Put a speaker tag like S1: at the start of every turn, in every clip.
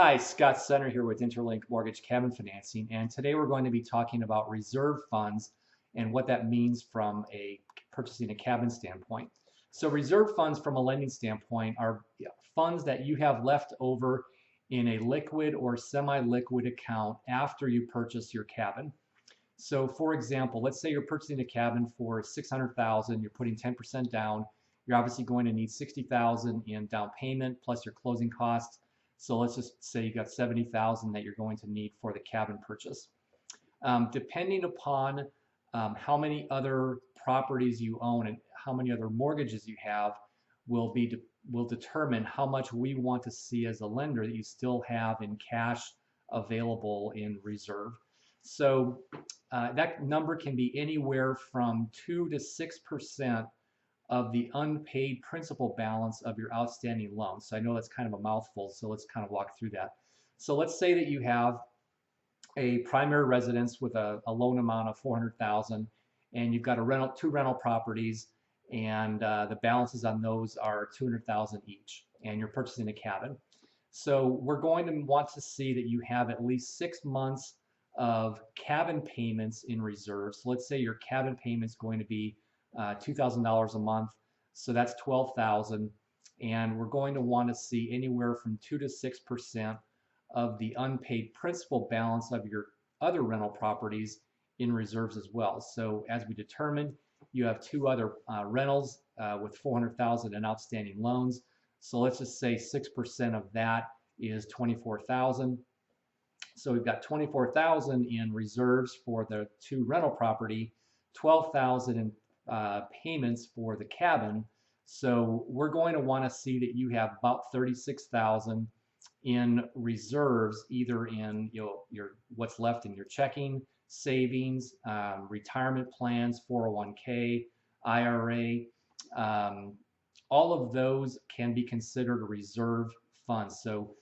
S1: Hi, Scott Senner here with Interlinc Mortgage Cabin Financing, and today we're going to be talking about reserve funds and what that means from a purchasing a cabin standpoint. So reserve funds from a lending standpoint are funds that you have left over in a liquid or semi-liquid account after you purchase your cabin. So for example, let's say you're purchasing a cabin for $600,000, you're putting 10% down. You're obviously going to need $60,000 in down payment plus your closing costs. So let's just say you got $70,000 that you're going to need for the cabin purchase. Depending upon how many other properties you own and how many other mortgages you have will determine how much we want to see as a lender that you still have in cash available in reserve. So that number can be anywhere from 2 to 6% of the unpaid principal balance of your outstanding loan. So I know that's kind of a mouthful, so let's kind of walk through that. So let's say that you have a primary residence with a loan amount of $400,000, and you've got two rental properties, and the balances on those are $200,000 each, and you're purchasing a cabin. So we're going to want to see that you have at least 6 months of cabin payments in reserve. So let's say your cabin payment's going to be $2,000 a month, so that's $12,000, and we're going to want to see anywhere from 2 to 6% of the unpaid principal balance of your other rental properties in reserves as well. So as we determined, you have two other rentals with $400,000 in outstanding loans. So let's just say 6% of that is $24,000. So we've got $24,000 in reserves for the two rental property, $12,000 in payments for the cabin. So we're going to want to see that you have about $36,000 in reserves, either in your what's left in your checking, savings, retirement plans, 401k, IRA. All of those can be considered reserve funds. So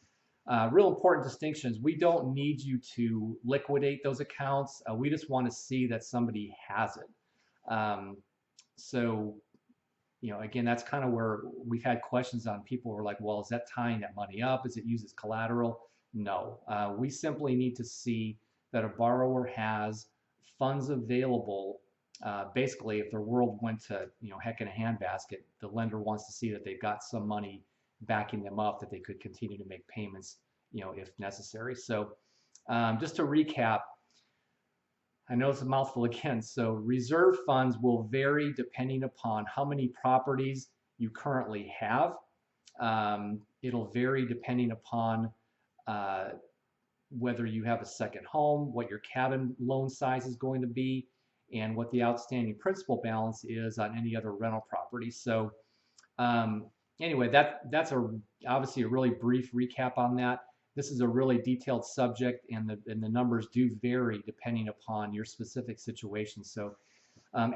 S1: real important distinctions. We don't need you to liquidate those accounts. We just want to see that somebody has it. So, again, that's kind of where we've had questions on. People were like, well, is that tying that money up? Is it used as collateral? No. We simply need to see that a borrower has funds available. Basically, if their world went to, heck in a handbasket, the lender wants to see that they've got some money backing them up that they could continue to make payments, if necessary. So just to recap, I know it's a mouthful again. So reserve funds will vary depending upon how many properties you currently have. It'll vary depending upon whether you have a second home, what your cabin loan size is going to be, and what the outstanding principal balance is on any other rental property. So anyway, that's obviously a really brief recap on that. This is a really detailed subject, and the numbers do vary depending upon your specific situation. So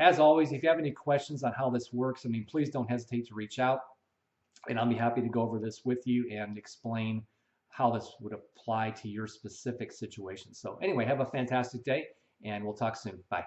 S1: as always, if you have any questions on how this works, please don't hesitate to reach out, and I'll be happy to go over this with you and explain how this would apply to your specific situation. So anyway, have a fantastic day, and we'll talk soon. Bye.